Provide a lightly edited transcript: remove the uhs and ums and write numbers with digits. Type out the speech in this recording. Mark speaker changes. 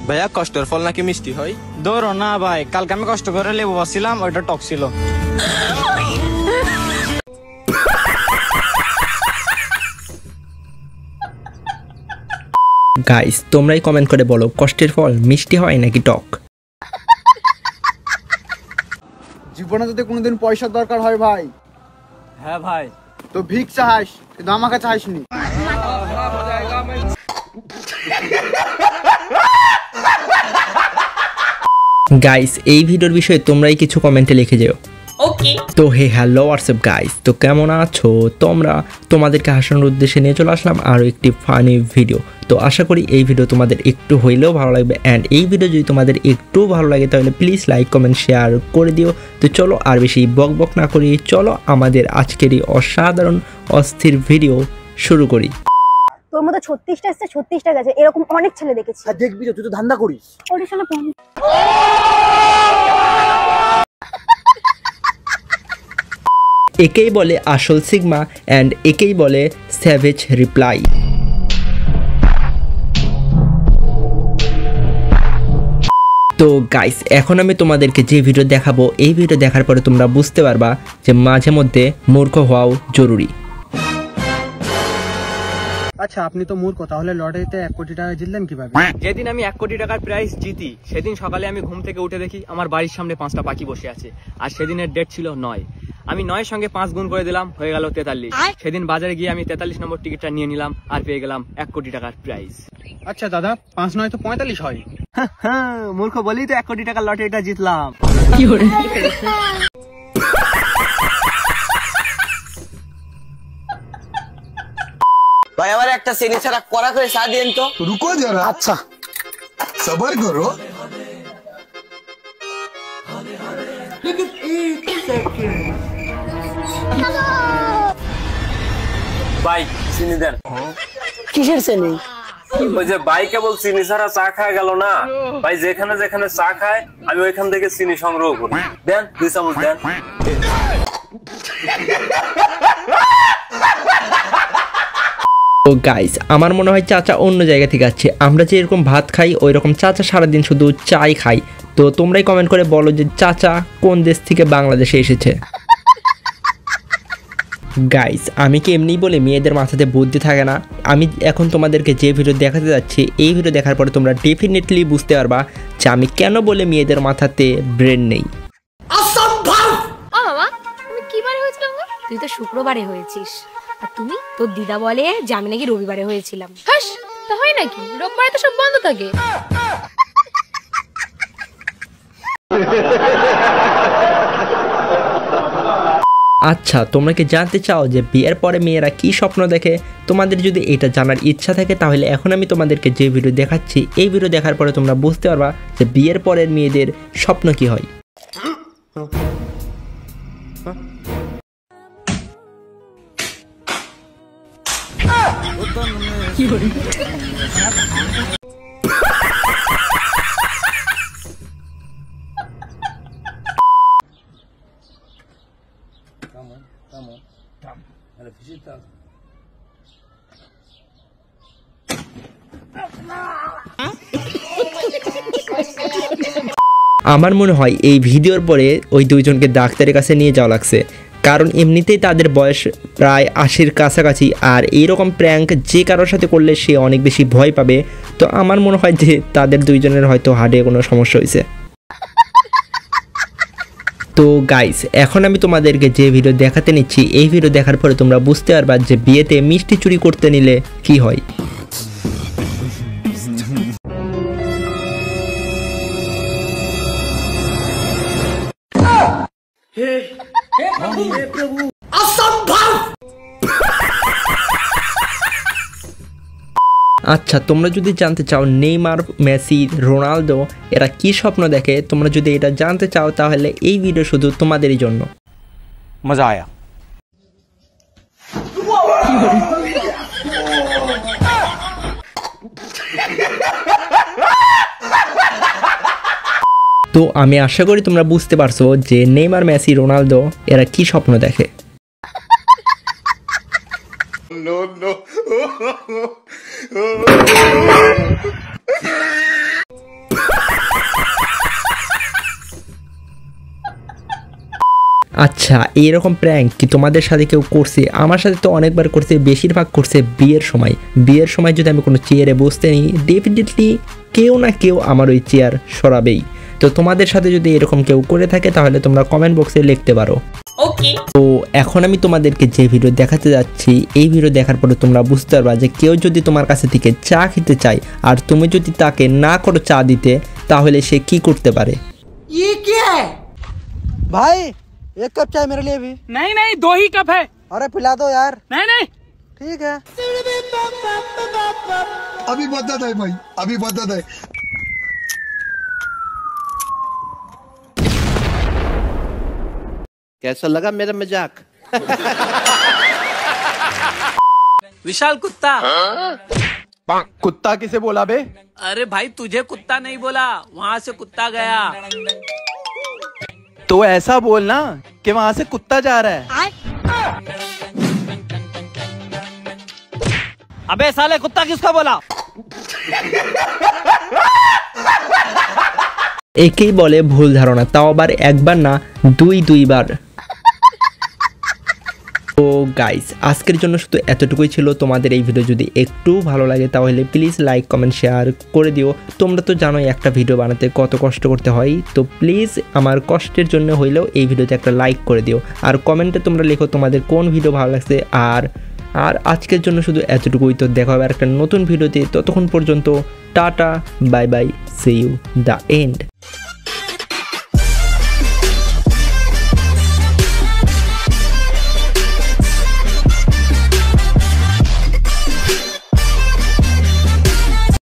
Speaker 1: ভাইয়া কষ্টের ফল নাকি মিষ্টি হয়?
Speaker 2: ধরো না ভাই, কালকে আমি কষ্ট করে লেবু বাছিলাম, ওইটা টক ছিল।
Speaker 3: গাইস তোমরাই কমেন্ট করে বলো কষ্টের ফল মিষ্টি হয় নাকি টক।
Speaker 4: জীবনে যদি কোনোদিন পয়সার দরকার হয় ভাই,
Speaker 2: হ্যাঁ ভাই,
Speaker 4: তো ভিক চাইস, কিন্তু আমাকে চাইসনি।
Speaker 3: গাইস এই ভিডিওর বিষয়ে তোমরাই কিছু কমেন্টে লিখে যেও।
Speaker 5: ওকে
Speaker 3: তো হে হ্যালো হোয়াটসঅ্যাপ গাইস, তো কেমন আছো তোমরা? তোমাদেরকে হাসানোর উদ্দেশ্যে নিয়ে চলে আসলাম আরও একটি ফানি ভিডিও। তো আশা করি এই ভিডিও তোমাদের একটু হইলেও ভালো লাগবে, অ্যান্ড এই ভিডিও যদি তোমাদের একটু ভালো লাগে তাহলে প্লিজ লাইক কমেন্ট শেয়ার করে দিও। তো চলো আর বেশি বক বক না করি, চলো আমাদের আজকের এই অসাধারণ অস্থির ভিডিও শুরু করি।
Speaker 6: তোর মতো 36টা এসছে, 36টা গেছে, এরকম অনেক ছেলে দেখেছি।
Speaker 4: আর দেখবি তুই তো ধান্দা করিস।
Speaker 6: অডিশনে
Speaker 3: একেই বলে আসল সিগমা, অ্যান্ড একেই বলে স্যাভেজ রিপ্লাই। তো গাইস এখন আমি তোমাদেরকে যে ভিডিও দেখাবো, এই ভিডিও দেখার পরে তোমরা বুঝতে পারবা যে মাঝে মধ্যে মূর্খ হওয়াও জরুরি।
Speaker 4: আচ্ছা আপনি তো মূর্খ, তাহলে লটারিতে 1 কোটি টাকা জিতলেন কিভাবে?
Speaker 2: যেদিন আমি 1 কোটি টাকার প্রাইজ জিতি সেদিন সকালে আমি ঘুম থেকে উঠে দেখি আমার বাড়ির সামনে 5টা পাখি বসে আছে, আর সেদিনের ডেট ছিল 9। আমি 9 সঙ্গে 5 গুণ করে দিলাম, হয়ে গেল 43। সেদিন বাজারে গিয়ে আমি 43 নম্বর টিকিটটা নিয়ে নিলাম আর পেয়ে গেলাম 1 কোটি টাকার প্রাইজ।
Speaker 4: আচ্ছা দাদা, 5 নয় তো 45 হয়।
Speaker 2: মূর্খ বলেই তো 1 কোটি টাকার লটারিটা জিতলাম।
Speaker 7: ভাই আমার একটা চেনি ছাড়া কড়া করে চা দিন তো।
Speaker 8: रुको जरा,
Speaker 4: আচ্ছা
Speaker 8: सबर करो।
Speaker 7: ভাই চিনি দেন।
Speaker 6: কিসের চেনি?
Speaker 7: ওই যে ভাই কেবল চিনি ছাড়া চা খায় গেল না ভাই, যেখানে যেখানে চা খায় আমি ওইখান থেকে চিনি সংগ্রহ করি। দেন 2 চামচ দেন।
Speaker 3: তো গাইস আমার মনে হয় চাচা অন্য জায়গা থেকে আসছে। আমরা যে এরকম ভাত খাই ওই রকম চাচা সারাদিন শুধু চাই খাই। তো তোমরাই কমেন্ট করে বলো যে চাচা কোন দেশ থেকে বাংলাদেশে এসেছে। গাইস আমি কি এমনি বলে মেয়েদের মাথাতে বুদ্ধি থাকে না? আমি এখন তোমাদেরকে যে ভিডিও দেখাতে যাচ্ছি, এই ভিডিও দেখার পরে তোমরা ডেফিনেটলি বুঝতে পারবা যে আমি কেন বলে মেয়েদের মাথাতে ব্রেন নেই।
Speaker 5: বাবা তুমি কি বারে হয়েছিলাম? তুই তো শুক্রবারে হয়েছিস, আর তুমি তোর দিদা বলে যে আমি নাকি রবিবারে হয়েছিলাম। হাস, তা হয় নাকি? রোববারে তো সব বন্ধ থাকে।
Speaker 3: আচ্ছা তোমরা কি জানতে চাও যে বিয়ের পরে মেয়েরা কি স্বপ্ন দেখে? তোমাদের যদি এটা জানার ইচ্ছা থাকে তাহলে এখন আমি তোমাদেরকে যে ভিডিও দেখাচ্ছি, এই ভিডিও দেখার পরে তোমরা বুঝতে পারবা যে বিয়ের পরের মেয়েদের স্বপ্ন কি হয়। আমার মনে হয় এই ভিডিওর পরে ওই দুইজনকে ডাক্তারের কাছে নিয়ে যাওয়া লাগছে, কারণ এমনিতেই তাদের বয়স প্রায় 80-র কাছাকাছি, আর এইরকম প্র্যাঙ্ক যে কারোর সাথে করলে সে অনেক বেশি ভয় পাবে। তো আমার মনে হয় যে তাদের দুইজনের হয়তো হার্টে কোনো সমস্যা হয়েছে। তো গাইস এখন আমি তোমাদেরকে যে ভিডিও দেখাতে নিচ্ছি, এই ভিডিও দেখার পরে তোমরা বুঝতে পারবা যে বিয়েতে মিষ্টি চুরি করতে নিলে কি হয়। আচ্ছা তোমরা যদি জানতে চাও নেইমার, মেসি, রোনালদো এরা কি স্বপ্ন দেখে, তোমরা যদি এটা জানতে চাও তাহলে এই ভিডিও শুধু তোমাদেরই জন্য।
Speaker 2: মজা আয়া।
Speaker 3: তো আমি আশা করি তোমরা বুঝতে পারছো যে নেইমার, মেসি, রোনালদো এরা কি স্বপ্ন দেখে।
Speaker 8: No, no.
Speaker 3: আচ্ছা, এইরকম প্র্যাঙ্ক কি তোমাদের সাথে কেউ করছে? আমার সাথে তো অনেকবার করছে, বেশিরভাগ করছে বিয়ের সময়। বিয়ের সময় যদি আমি কোনো চেয়ারে বসতে নিই, ডেফিনেটলি কেউ না কেউ আমার ওই চেয়ার সরাবেই। তো তোমাদের সাথে যদি এরকম কেউ করে থাকে তাহলে তোমরা কমেন্ট বক্সে লিখতে পারো। তো এখন আমি তোমাদেরকে যে ভিডিও দেখাতে যাচ্ছি, এই ভিডিও দেখার পরে তোমরা বুঝতে পারবা যে কেউ যদি তোমার কাছে থেকে চা খেতে চায় আর তুমি যদি তাকে না করো চা দিতে, তাহলে সে কি করতে পারে।
Speaker 4: भाई एक कप चाय मेरे लिए भी।
Speaker 2: नहीं नहीं, 2 ही कप है।
Speaker 4: अरे पिला दो यार।
Speaker 2: नहीं नहीं,
Speaker 4: ठीक है।
Speaker 8: अभी बदत है भाई, अभी बदत है।
Speaker 9: कैसा लगा मेरा मजाक?
Speaker 2: विशाल कुत्ता।
Speaker 9: कुत्ता किसे बोला बे?
Speaker 2: अरे भाई, तुझे कुत्ता नहीं बोला, वहाँ से कुत्ता गया।
Speaker 9: तो ऐसा बोलना कि वहाँ से कुत्ता जा रहा है।
Speaker 2: अबे साले, कुत्ता किसको बोला?
Speaker 3: একেই বলে ভুল ধারণা, তাও আবার একবার না, দুইবার। তো গাইস, আজকের জন্য শুধু এতটুকুই ছিল। তোমাদের এই ভিডিও যদি একটু ভালো লাগে তাহলে প্লিজ লাইক কমেন্ট শেয়ার করে দিও। তোমরা তো জানোই একটা ভিডিও বানাতে কত কষ্ট করতে হয়, তো প্লিজ আমার কষ্টের জন্য হইলেও এই ভিডিওতে একটা লাইক করে দিও। আর কমেন্টে তোমরা লেখো তোমাদের কোন ভিডিও ভালো লাগছে। আর আজকের জন্য শুধু এতটুকুই। তো দেখা হবে একটা নতুন ভিডিওতে, ততক্ষণ পর্যন্ত tata, bye bye, see you the and.